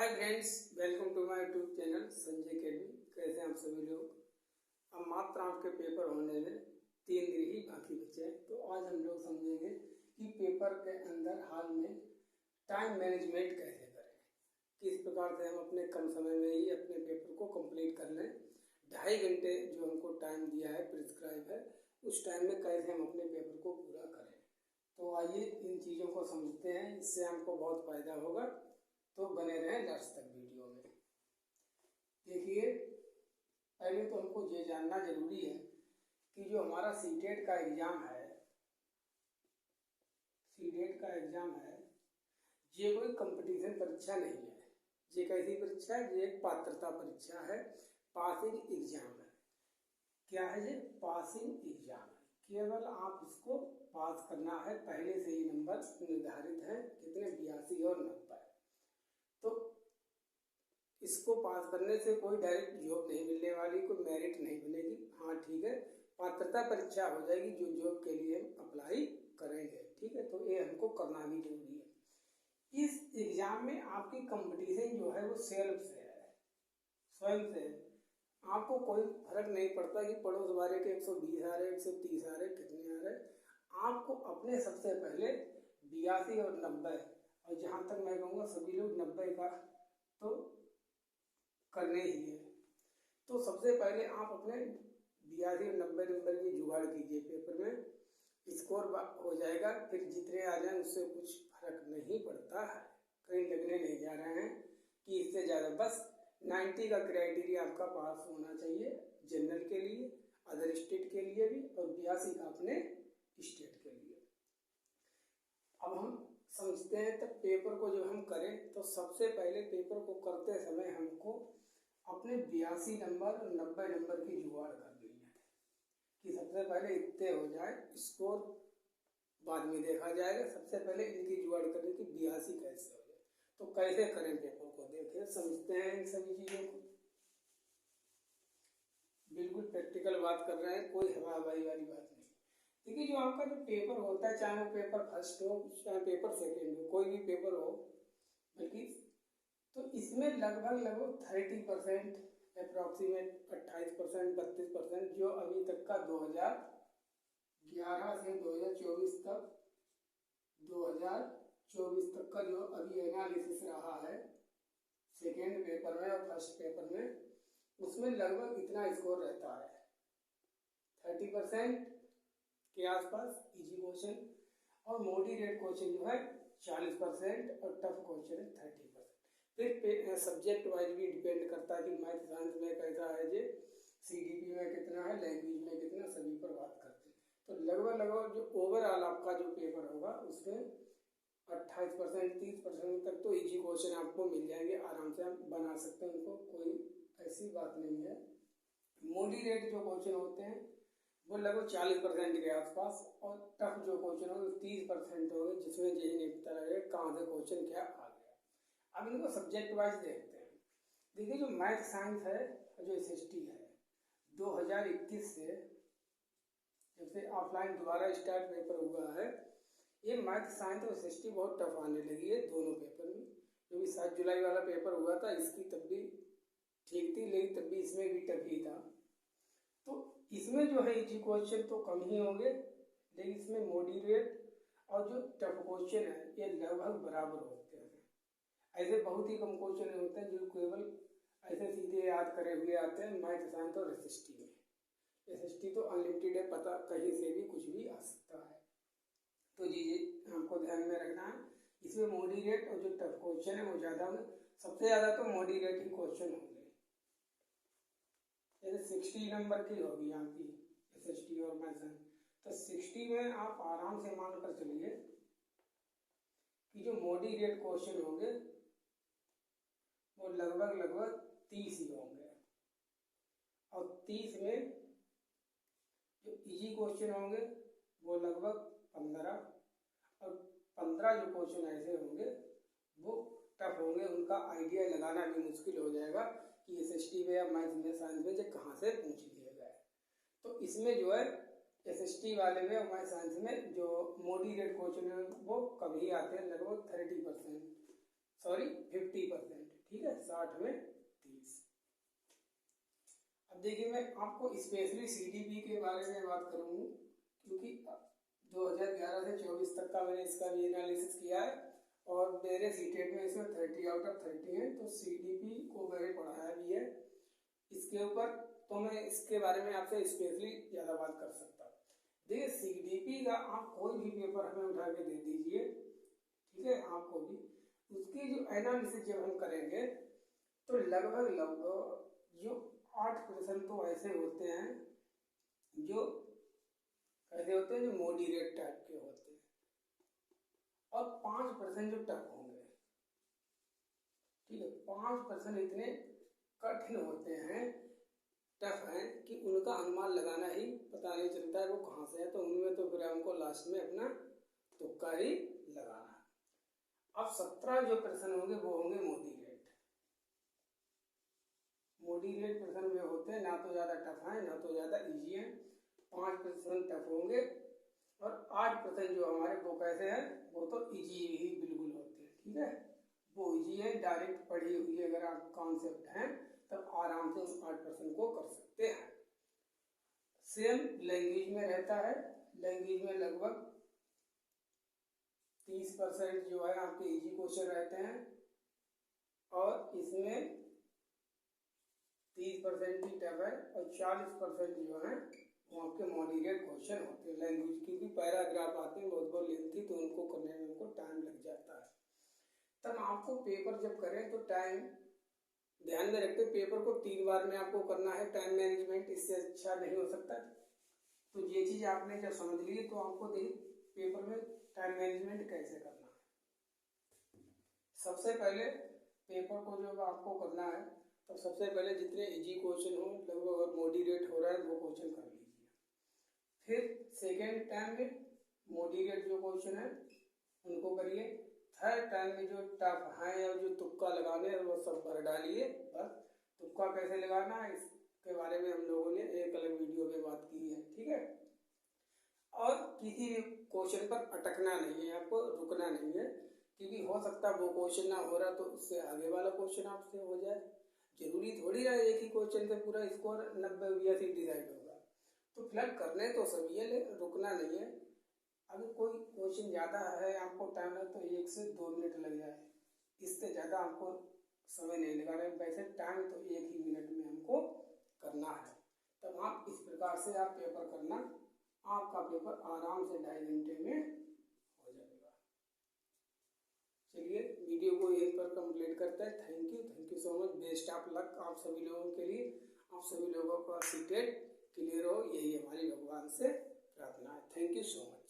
Hi friends, welcome to my YouTube channel Sanjay Academy. कैसे हैं आप सभी लोग। अब मात्र आपके पेपर होने में 3 दिन ही बाकी बचे हैं। तो आज हम लोग समझेंगे कि पेपर के अंदर हाल में टाइम मैनेजमेंट कैसे करें, किस प्रकार से हम अपने कम समय में ही अपने पेपर को कंप्लीट कर लें। 2.5 घंटे जो हमको टाइम दिया है, प्रिस्क्राइब है, उस टाइम में कैसे हम अपने पेपर को पूरा करें। तो आइए इन चीज़ों को समझते हैं, इससे हमको बहुत फायदा होगा। तो बने रहें लास्ट तक वीडियो में। देखिए, पहले तो हमको ये जानना जरूरी है कि जो हमारा सीटेट का एग्ज़ाम है, ये कोई कंपटीशन परीक्षा नहीं है। ये कैसी परीक्षा है? ये एक पात्रता परीक्षा है, पासिंग एग्जाम है। क्या है ये? पासिंग एग्जाम है। केवल आप इसको पास करना है। पहले से ही नंबर निर्धारित हैं, कितने 82 और 90। तो इसको पास करने से कोई डायरेक्ट जॉब नहीं मिलने वाली, कोई मेरिट नहीं मिलेगी। हाँ ठीक है, पात्रता परीक्षा हो जाएगी जो जॉब के लिए हम अप्लाई करेंगे। ठीक है, तो ये हमको करना भी जरूरी है। इस एग्जाम में आपकी कंपटीशन जो है वो सेल्फ से है, स्वयं से। आपको कोई फर्क नहीं पड़ता कि पड़ोस वाले के 120 आ रहे, 130 आ रहे, कितने आ रहे। आपको अपने सबसे पहले 82 और 90, और जहाँ तक मैं कहूँगा सभी लोग 90 का तो करने ही है। तो सबसे पहले आप अपने 82 और 90 नंबर की जुगाड़ कीजिए। पेपर में स्कोर हो जाएगा, फिर जितने आ जाए उससे कुछ फर्क नहीं पड़ता है। कहीं लगने नहीं जा रहे हैं कि इससे ज़्यादा, बस 90 का क्राइटेरिया आपका पास होना चाहिए जनरल के लिए, अदर स्टेट के लिए भी, और 82 का अपने स्टेट के लिए। अब हम समझते हैं, तब पेपर को जब हम करें तो सबसे पहले पेपर को करते समय हमको अपने 82 नंबर और 90 नंबर की जुगाड़ करनी है कि सबसे पहले इतने हो जाए, स्कोर बाद में देखा जाएगा। सबसे पहले इनकी जुगाड़ करने की 82 कैसे हो जाए। तो कैसे करें पेपर को, देखिए समझते हैं इन सभी चीज़ों को। बिल्कुल प्रैक्टिकल बात कर रहे हैं, कोई हवा हवाई वाली बात नहीं। देखिए, जो आपका जो पेपर होता है, चाहे वो पेपर फर्स्ट हो चाहे पेपर सेकेंड हो, कोई भी पेपर हो, बल्कि तो इसमें लगभग 30% अप्रोक्सीमेट 28%, 32% जो अभी तक का 2011 से 2024 तक, 2024 तक का जो अभी एनालिसिस रहा है सेकेंड पेपर में और फर्स्ट पेपर में, उसमें लगभग इतना स्कोर रहता है 30% के आसपास इजी क्वेश्चन, और मॉडरेट क्वेश्चन जो है 40% और टफ क्वेश्चन है 30%। फिर सब्जेक्ट वाइज भी डिपेंड करता है कि मैथ साइंस में कैसा है, जे CDP में कितना है, लैंग्वेज में कितना, सभी पर बात करते हैं। तो लगभग जो ओवरऑल आपका जो पेपर होगा उसमें 28%, 30% तक तो इजी क्वेश्चन आपको मिल जाएंगे, आराम से आप बना सकते हैं उनको, कोई ऐसी बात नहीं है। मॉडरेट जो क्वेश्चन होते हैं वो लगभग 40% के आसपास, और टफ जो क्वेश्चन होंगे 30% होंगे, जिसमें यही नहीं पता लगेगा कहाँ से क्वेश्चन क्या आ गया। अब इनको सब्जेक्ट वाइज देखते हैं। देखिए, जो मैथ साइंस है, जो SST है, 2021 से जब से ऑफलाइन दोबारा स्टार्ट पेपर हुआ है, ये मैथ साइंस और SST बहुत टफ आने लगी है दोनों पेपर में। जो भी 7 जुलाई वाला पेपर हुआ था, इसकी तब भी ठीक थी, लेकिन तब भी इसमें भी टफ ही था। तो इसमें जो है इजी क्वेश्चन तो कम ही होंगे, लेकिन इसमें मॉडरेट और जो टफ क्वेश्चन है ये लगभग बराबर होते हैं। ऐसे बहुत ही कम क्वेश्चन होते हैं जो केवल ऐसे सीधे याद करे हुए आते हैं मैथ साइंस और SST में। SST तो अनलिमिटेड है, पता कहीं से भी कुछ भी आ सकता है। तो जी हमको ध्यान में रखना है, इसमें मॉडरेट और जो टफ क्वेश्चन है वो ज़्यादा होंगे। सबसे ज़्यादा तो मॉडरेट ही क्वेश्चन होंगे। जैसे 60 नंबर की होगी आपकी SST और मैथ साइंस, तो 60 में आप आराम से मान कर चलिए कि जो मॉडरेट क्वेश्चन होंगे वो लगभग 30 ही होंगे, और 30 में जो इजी क्वेश्चन होंगे वो लगभग 15, और 15 जो क्वेश्चन ऐसे होंगे वो टफ होंगे। उनका आइडिया लगाना भी मुश्किल हो जाएगा कि SST में या मैथ में साइंस में जो कहाँ से पूछ लिए गए। तो इसमें जो है SST वाले में और मैथ साइंस में जो मॉडरेट क्वेश्चन है वो कम ही आते हैं, लगभग 50%। ठीक है, 60 में 30। अब देखिए मैं आपको स्पेशली CDP के बारे में बात करूँगी, क्योंकि 2011 से 24 तक का मैंने इसका भी एनालिसिस किया है और मेरे सीटेट में इसमें 30 आउट ऑफ 30 है, तो CDP को मैंने पढ़ाया भी है इसके ऊपर, तो मैं इसके बारे में आपसे स्पेशली ज़्यादा बात कर सकता हूँ। देखिए CDP का आप कोई भी पेपर हमें उठा के दे दीजिए, ठीक है, आपको भी उसकी जो एनालिसिस जब हम करेंगे तो लगभग जो 8% तो ऐसे होते हैं जो कैसे होते हैं, जो मॉडरेट टाइप के होते हैं, और 5% जो टफ होंगे, ठीक है, 5% इतने कठिन होते हैं, टफ हैं कि उनका अनुमान लगाना ही पता नहीं चलता है वो कहाँ से है, तो उनमें तो फिर हमको लास्ट में अपना तुक्का ही लगाना है। अब 17 जो प्रश्न होंगे वो होंगे मॉडरेट प्रश्न में होते हैं, ना तो ज़्यादा टफ हैं ना तो ज़्यादा इजी हैं, 5% टफ होंगे और 8% जो हमारे वो कैसे हैं, वो तो इजी ही बिल्कुल होते हैं, ठीक है, वो इजी है, डायरेक्ट पढ़ी हुई अगर आप कॉन्सेप्ट हैं तब आराम से उस 8% को कर सकते हैं। सेम लैंग्वेज में रहता है, लैंग्वेज में लगभग 30% जो है आपके इजी क्वेश्चन रहते हैं और इसमें 30% की टफ है और 40% जो है वो आपके मॉडरेट क्वेश्चन होते हैं लैंग्वेज की भी। पैराग्राफ आते हैं बहुत लेंथी, तो उनको करने में उनको टाइम लग जाता है। तब आपको पेपर जब करें तो टाइम ध्यान में रखते, पेपर को 3 बार में आपको करना है, टाइम मैनेजमेंट इससे अच्छा नहीं हो सकता। तो ये चीज़ आपने जब समझ ली तो आपको देखिए पेपर में टाइम मैनेजमेंट कैसे करना है। सबसे पहले पेपर को जब आपको करना है तो सबसे पहले जितने इजी क्वेश्चन हो लगभग और मॉडरेट हो रहा है वो क्वेश्चन कर लीजिए। फिर सेकेंड टाइम में मॉडरेट जो क्वेश्चन है उनको करिए। थर्ड टाइम में जो टफ हैं और जो तुक्का लगाने हैं वो सब भर डालिए। बस तुक्का कैसे लगाना है इसके बारे में हम लोगों ने एक अलग वीडियो में बात की है, ठीक है। और किसी भी क्वेश्चन पर अटकना नहीं है, आपको रुकना नहीं है, क्योंकि हो सकता है वो क्वेश्चन ना हो रहा तो उससे आगे वाला क्वेश्चन आपसे हो जाए। जरूरी थोड़ी है एक ही क्वेश्चन से पूरा स्कोर 90-82 डिसाइड होगा। तो फिलहाल करने तो सभी है, लेकिन रुकना नहीं है। अगर कोई क्वेश्चन ज़्यादा है, आपको टाइम है तो 1 से 2 मिनट लग जाए, इससे ज़्यादा आपको समय नहीं लगाना है। वैसे टाइम तो 1 ही मिनट में हमको करना है। तब आप इस प्रकार से आप पेपर करना, आपका पेपर आराम से 2.5 घंटे में हो जाएगा। चलिए वीडियो को यहीं पर कंप्लीट करते हैं। Thank you so much, best of luck आप सभी लोगों के लिए। आप सभी लोगों का सीटेट क्लियर हो, यही हमारी भगवान से प्रार्थना है। Thank you so much.